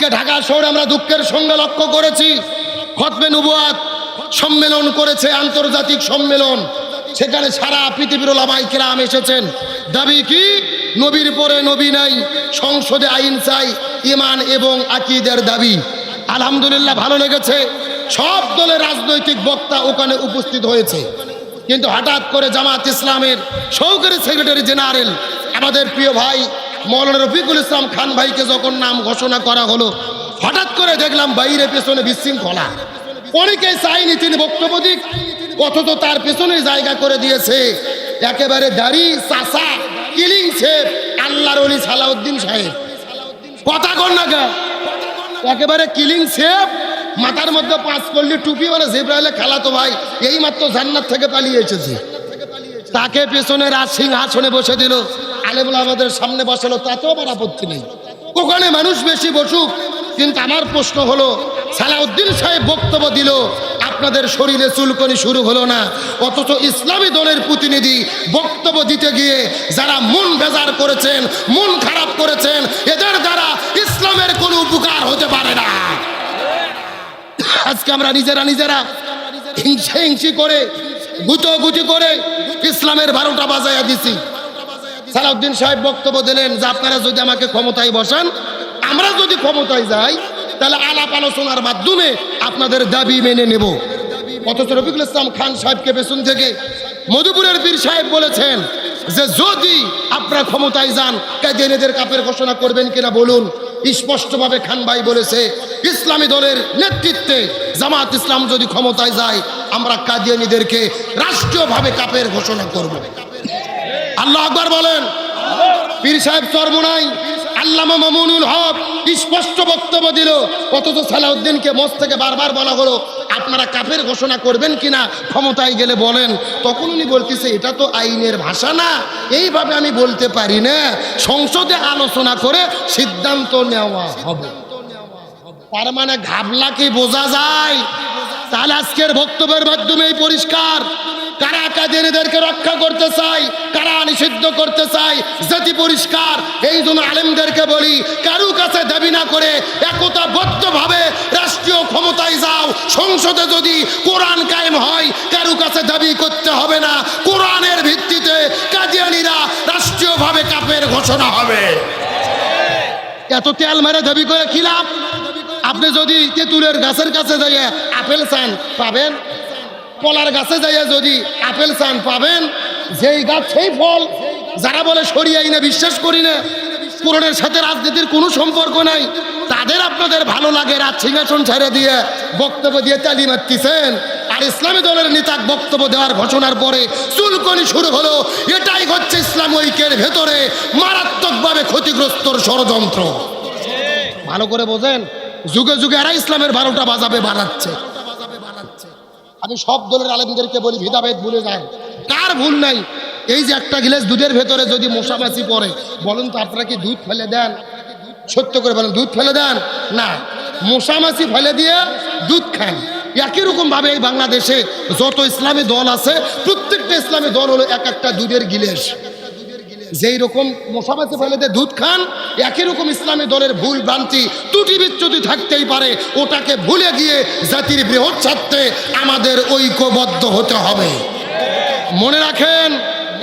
আজকে ঢাকা শহরে আমরা দুঃখের সঙ্গে লক্ষ্য করেছি, খতমে নবুয়াত সম্মেলন করেছে, আন্তর্জাতিক সম্মেলন। সেখানে সারা পৃথিবীর ওলামায়ে কেরাম এসেছেন। দাবি কি? নবীর পরে নবী নাই, সংসদে আইন চাই, ঈমান এবং আকীদার দাবি। আলহামদুলিল্লাহ, ভালো লেগেছে। সব দলের রাজনৈতিক বক্তা ওখানে উপস্থিত হয়েছে। কিন্তু হঠাৎ করে জামাত ইসলামের সহকারী সেক্রেটারি জেনারেল আমাদের প্রিয় ভাই মৌলানা রফিকুল ইসলাম খান ভাইকে যখন নাম ঘোষণা করা হলো, হঠাৎ করে দেখলাম বাইরে পেছনে বিশৃঙ্খলা। অনেকেই চাইনি তিনি বক্তব্য দিক, অথচ তার পেছনে জায়গা করে দিয়েছে একেবারে দাড়ি চাষা কিলিং শেফ আল্লাহর ওলি সালাউদ্দিন সাহেব। কথা কর না গা, একেবারে কিলিং শেফ, মাথার মধ্যে 5 কল্লি টুপি, মানে জিব্রাইলে খালাতো ভাই, এই মাত্র জান্নাত থেকে পালিয়ে এসেছে। তাকে পেছনে রাজ সিংহাসনে বসে দিল, আলেমুল আমাদের সামনে বসালো, তাতেও আমার আপত্তি নেই, ওখানে মানুষ বেশি বসুক। কিন্তু আমার প্রশ্ন হলো, সালাউদ্দিন সাহেব বক্তব্য দিল, আপনাদের শরীরে চুলকনি শুরু হলো না, অথচ ইসলামী দলের প্রতিনিধি বক্তব্য দিতে গিয়ে যারা মন বেজার করেছেন, মন খারাপ করেছেন, এদের দ্বারা ইসলামের কোনো উপকার হতে পারে না। আজকে আমরা নিজেরা হিংসি করে গুটি করে ইসলামের 12টা বাজাইয়া দিছি। সালাউদ্দিন সাহেব বক্তব্য দিলেন যে আপনারা যদি আমাকে ক্ষমতায় বসান, আমরা যদি ক্ষমতায় যাই, তাহলে আলাপ আলোচনার মাধ্যমে আপনাদের দাবি মেনে নেব। অথচ রফিকুল ইসলাম খান সাহেবকে পেছন থেকে মধুপুরের পীর সাহেব বলেছেন যে যদি আপনারা ক্ষমতায় যান, কাদিয়ানীদের কাফের ঘোষণা করবেন কিনা বলুন। স্পষ্টভাবে খান ভাই বলেছে, ইসলামী দলের নেতৃত্বে জামাত ইসলাম যদি ক্ষমতায় যায়, আমরা কাদিয়ানীদেরকে রাষ্ট্রীয়ভাবে কাফের ঘোষণা করব। আল্লাহু আকবার বলেন। পীর সাহেব চরমোনাই আল্লামা মামুনুল হক স্পষ্ট বক্তব্য দিল, অথচ সালাউদ্দিনকে মঞ্চ থেকে বারবার বলা হলো আপনারা কাফের ঘোষণা করবেন কিনা, ক্ষমতায় গেলে বলেন। তখন উনি বলতেছে এটা তো আইনের ভাষা না, এইভাবে আমি বলতে পারি না, সংসদে আলোচনা করে সিদ্ধান্ত নেওয়া হবে। তার মানে ঘাবলা কি বোঝা যায়? তাহলে আজকের বক্তব্যের মাধ্যমেই পরিষ্কার কারা কাদিয়ানীদেরকে রক্ষা করতে চায়, কারা নিষিদ্ধ করতে চায়, জাতি পরিষ্কার। এই জন্য আলেমদেরকে বলি, কারু কাছে দাবি না করে একতাবদ্ধভাবে রাষ্ট্রীয় ক্ষমতায় যাও। সংসদে যদি কোরআন কায়েম হয়, কারু কাছে দাবি করতে হবে না, কোরআনের ভিত্তিতে কাদিয়ানীরা রাষ্ট্রীয়ভাবে কাফের ঘোষণা হবে। এত তেল মেরে দাবি করে কি লাভ? আপনি যদি তেঁতুলের গাছের কাছে যাইয়া আপেল চান পাবেন, কলার গাছে যাইয়া যদি আপেল চান পাবেন, যেই গাছ সেই ফল। যারা বলে শরিয়াই না, বিশ্বাস করি না, কোরআনের সাথে রাজনীতির কোনো সম্পর্ক নাই, তাদের আপনাদের ভালো লাগে রাজ সিংহাসন ছেড়ে দিয়ে বক্তব্য দিয়ে তালি মারতেছেন। আর ইসলামী দলের নেতা বক্তব্য দেওয়ার ঘোষণার পরে চুলকনি শুরু হলো। এটাই হচ্ছে ইসলাম ঐক্যের ভেতরে মারাত্মকভাবে ক্ষতিগ্রস্তর ষড়যন্ত্র। ভালো করে বোঝেন, যুগে যুগে এরা ইসলামের 12টা বাজাচ্ছে। আমি সব দলের আলেমদেরকে বলি, ভেদাভেদ ভুলে যান, কার ভুল নাই। এই যে একটা গ্লাস দুধের ভেতরে যদি মশামাছি পড়ে, বলুন তো আপনারা কি দুধ ফেলে দেন? সত্য করে বলেন, দুধ ফেলে দেন? না, মশামাছি ফেলে দিয়ে দুধ খান। একই রকম ভাবে এই বাংলাদেশে যত ইসলামী দল আছে, প্রত্যেকটা ইসলামী দল হলো এক একটা দুধের গিলাস। যেই রকম মশামাছি ফেলে দিয়ে দুধ খান, একই রকম ইসলামী দলের ভুল ভ্রান্তি ত্রুটি বিচ্যুতি থাকতেই পারে। ওটাকে ভুলে গিয়ে জাতির বৃহৎ স্বার্থে আমাদের ঐক্যবদ্ধ হতে হবে। মনে রাখেন,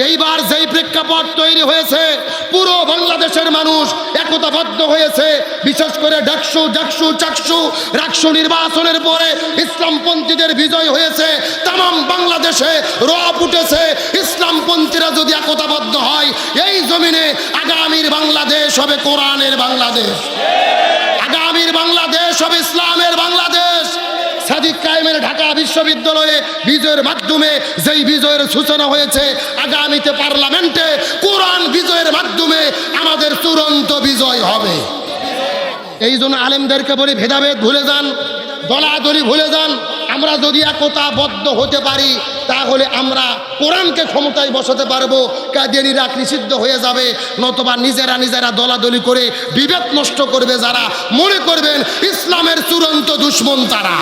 এইবার যেই প্রেক্ষাপট তৈরি হয়েছে, পুরো বাংলাদেশের মানুষ একতাবদ্ধ হয়েছে। বিশেষ করে রাকসু নির্বাচনের পরে ইসলামপন্থীদের বিজয় হয়েছে। তামাম বাংলাদেশে রব উঠেছে। ইসলামপন্থীরা যদি একতাবদ্ধ হয়, এই জমিনে আগামীর বাংলাদেশ হবে কোরআনের বাংলাদেশ, আগামীর বাংলাদেশ হবে ইসলামের বাংলাদেশ। সাদিক কায়েমের ঢাকা বিশ্ববিদ্যালয়ে বিজয়ের মাধ্যমে যেই বিজয়ের সূচনা হয়েছে, আগামীতে পার্লামেন্টে কোরআন বিজয়ের মাধ্যমে আমাদের চূড়ান্ত বিজয় হবে। এই জন্য আলেমদেরকে বলি, ভেদাভেদ ভুলে যান, দলাদলি ভুলে যান। আমরা যদি একতাবদ্ধ হতে পারি, তাহলে আমরা কোরআনকে ক্ষমতায় বসাতে পারবো। কাদিয়ানীরা নিষিদ্ধ হয়ে যাবে। নতুবা নিজেরা দলাদলি করে বিভেদ নষ্ট করবে যারা, মনে করবেন ইসলামের চূড়ান্ত দুশ্মন তারা।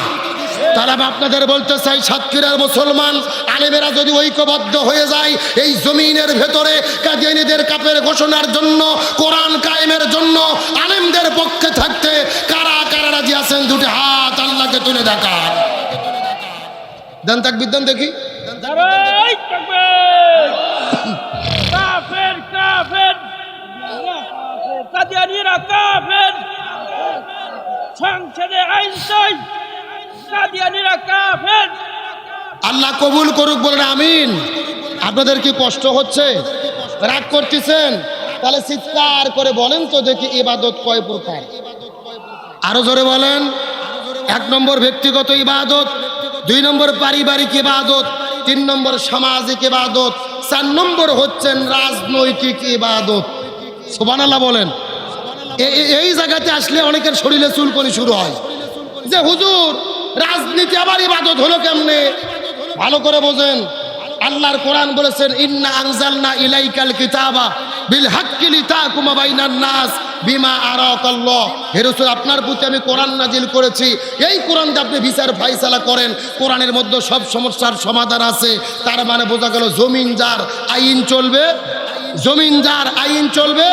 আপনাদের বলতে চাই, সাতক্ষীরার মুসলমান আলেমেরা যদি ঐক্যবদ্ধ হয়ে যায়, এই জমিনের ভেতরে কাদিয়ানীদের কাফের ঘোষণার জন্য, কোরআন কায়েমের জন্য আলেমদের পক্ষে থাকতে কারা দুটি হাত আল্লাহকে তুলে দেখান। দেন তাকবীর দেন দেখি। নারায়ে তাকবীর। কাফের কাফের কাদিয়ানীরা কাফের। সংসদে আইন চাই, কাদিয়ানীরা কাফের। আল্লাহ কবুল করুক, বলেন আমিন। আপনাদের কি কষ্ট হচ্ছে, রাগ করতেছেন? তাহলে চিৎকার করে বলেন তো দেখি ইবাদত কয় প্রকার? আরো জোরে বলেন। 1 নম্বর ব্যক্তিগত ইবাদত, 2 নম্বর পারিবারিক ইবাদত, 3 নম্বর সামাজিক ইবাদত, 4 নম্বর হচ্ছেন রাজনৈতিক ইবাদত। সুবহানাল্লাহ বলেন। এই জায়গাতে আসলে অনেকের শরীরে চুলকানি শুরু হয় যে হুজুর রাজনীতি আবার ইবাদত হলো কেমনে? ভালো করে বোঝেন। আল্লাহর কোরআন বলেছেন ইন্না আনজালনা ইলাইকাল কিতাবা বিল হাক্কি লিতাহকুমা বাইনান নাস বিমা আরাকাল্লাহ। হে রাসূল, আপনার প্রতি আমি কোরআন নাজিল করেছি, এই কোরআন দিয়ে আপনি বিচার ফায়সালা করেন। কোরআনের মধ্যে সব সমস্যার সমাধান আছে। তার মানে বোঝা গেল জমিন যার আইন চলবে, জমিন যার আইন চলবে।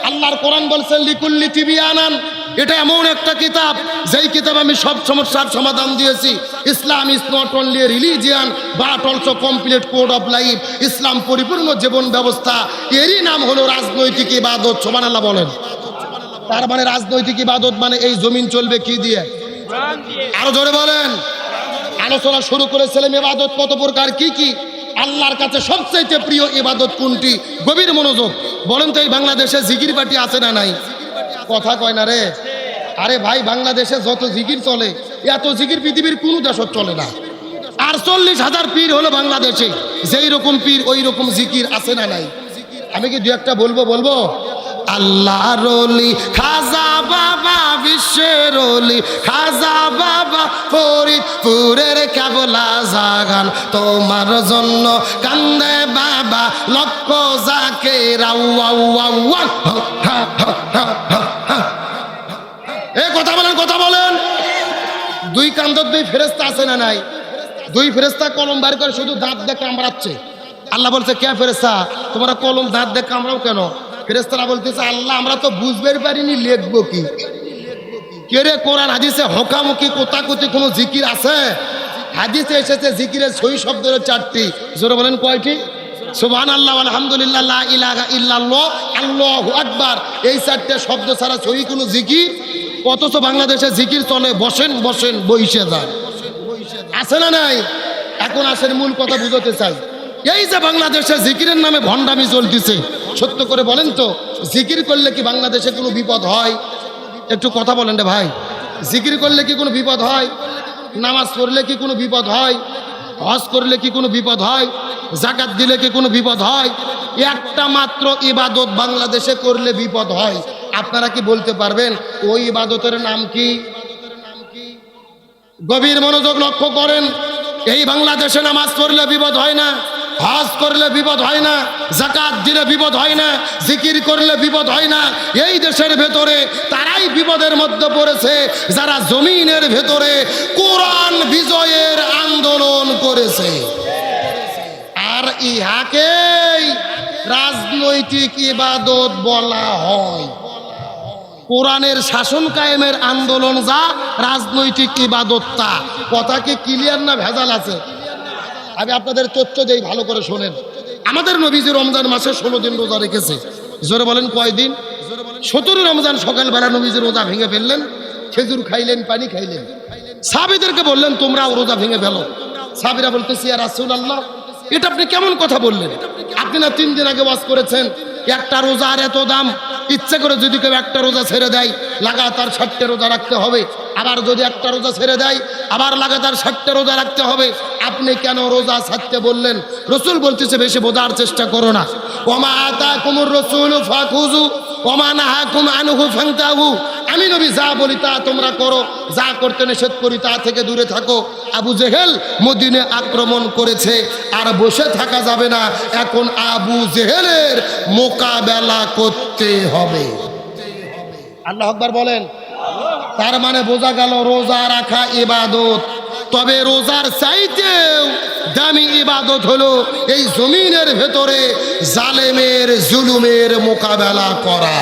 আল্লাহর কোরআন বলছেন লিকুল্লি তিবিয়ানান, এটা এমন একটা কিতাব যেই কিতাব আমি সব সমস্যার সমাধান দিয়েছি। Islam is not only a religion but also complete code of life. ইসলাম পরিপূর্ণ জীবন ব্যবস্থা, এরই নাম হলো রাজনৈতিক ইবাদত। সুবহানাল্লাহ বলেন। তার মানে রাজনৈতিক ইবাদত মানে এই জমিন চলবে কি দিয়ে? আরো জোরে বলেন। আলোচনা শুরু করেছিলাম ইবাদত কত প্রকার, কি কি। আল্লাহর কাছে সবচেয়ে প্রিয় ইবাদত কোনটি? গভীর মনোযোগ। বলেন তো এই বাংলাদেশে জিকির পার্টি আছে না নাই? কথা কয় না রে। আরে ভাই, বাংলাদেশে যত জিকির চলে এত জিকির পৃথিবীর কোন দেশত চলে না। 48,000 পীর হলো বাংলাদেশে। যেই রকম পীর ওই রকম জিকির আছে না নাই? আমি কি 2-1টা বলবো? আল্লাহর ওলি খাজা বাবা, বিশ্বের ওলি খাজা বাবা, ফরিদপুরের কেবলা জাগান, তোমার জন্য কান্দে বাবা লক্ষ জাকের। কথা বলেন, কথা বলেন। 2 কান্দর 2 ফেরেশতা আছে না নাই? 2 ফেরেশতা কলম বার করে শুধু দাঁত দিয়ে কামড়াচ্ছে। আল্লাহ বলছে কে ফেরেশতা, তোমরা কলম দাঁত দিয়ে কামড়াও কেন? ফেরেশতারা বলতেছে আল্লাহ আমরা তো বুঝবেই পারিনি লিখবো কি। কে রে, কোরআন হাদিসে হকামুকি কোতাকুতি কোনো জিকির আছে? হাদিসে এসেছে জিকিরের সহি শব্দ হলো 4টি। জোরে বলেন কয়টি? সুবহানাল্লাহ, আলহামদুলিল্লাহ, লা ইলাহা ইল্লাল্লাহ, আল্লাহু আকবার। এই 4টে শব্দ ছাড়া সহি কোনো জিকির। অথচ বাংলাদেশে জিকির চলে বসেন বসেন বইসে যান, আছে না নাই? এখন আসেন মূল কথা বুঝতে চাই। এই যে বাংলাদেশে জিকিরের নামে ভণ্ডামি চলতেছে, সত্য করে বলেন তো জিকির করলে কি বাংলাদেশে কোনো বিপদ হয়? একটু কথা বলেন রে ভাই। জিকির করলে কি কোনো বিপদ হয়? নামাজ পড়লে কি কোনো বিপদ হয়? হজ করলে কি কোনো বিপদ হয়? যাকাত দিলে কি কোনো বিপদ হয়? একটা মাত্র ইবাদত বাংলাদেশে করলে বিপদ হয়। আপনারা কি বলতে পারবেন ওই ইবাদতের নাম কি? গভীর মনোযোগ লক্ষ্য করেন। এই বাংলাদেশে নামাজ পড়লে বিপদ হয় না, হজ করলে বিপদ হয় না, যাকাত দিলে বিপদ হয় না, জিকির করলে বিপদ হয় না। এই দেশের ভেতরে তারাই বিপদের মধ্যে পড়েছে যারা জমিনের ভেতরে কোরআন বিজয়ের আন্দোলন করেছে। আর ইহাকেই রাজনৈতিক ইবাদত বলা হয়। কোরআনের শাসন কায়েমের আন্দোলন যা, রাজনৈতিক ইবাদত তা। কথা কি ক্লিয়ার না ভেজাল আছে? আমি আপনাদের তথ্য দেই, ভালো করে শোনেন। আমাদের নবীজি রমজান মাসে 16 দিন রোজা রেখেছে। জোরে বলেন কয় দিন? 17 রমজান সকালবেলা নবীজি রোজা ভেঙে ফেললেন, খেজুর খাইলেন, পানি খাইলেন। সাহাবীদেরকে বললেন তোমরাও রোজা ভেঙে ফেলো। সাহাবীরা বলতেছে ইয়া রাসূলুল্লাহ, এটা আপনি কেমন কথা বললেন? আপনি না 3 দিন আগে ওয়াজ করেছেন একটা রোজার এত দাম। ইচ্ছে করে যদি কেউ একটা রোজা ছেড়ে দেয় লাগাতার 60টা রোজা রাখতে হবে, আবার যদি একটা রোজা ছেড়ে দেয় আবার লাগাতার 60টা রোজা রাখতে হবে। আপনি কেন রোজা ছাড়তে বললেন? রাসূল বলতেছে বেশি বোঝার চেষ্টা করো না। ওমা আতাকুমুর রাসূলু ফাখুযু ওমা নাহাকুম আনহু ফান্তাহু। আমি নবী যা বলি তা তোমরা করো, যা করতে নিষেধ করি তা থেকে দূরে থাকো। আবু জেহেল মদিনে আক্রমণ করেছে, আর বসে থাকা যাবে না। এখন আবু জেহেলের মোকাবেলা করতে হবে। আল্লাহু আকবার বলেন। তার মানে বোঝা গেল রোজা রাখা ইবাদত। তবে রোজার চাইতেও দামি ইবাদত হলো এই জমিনের ভেতরে জালেমের জুলুমের মোকাবেলা করা।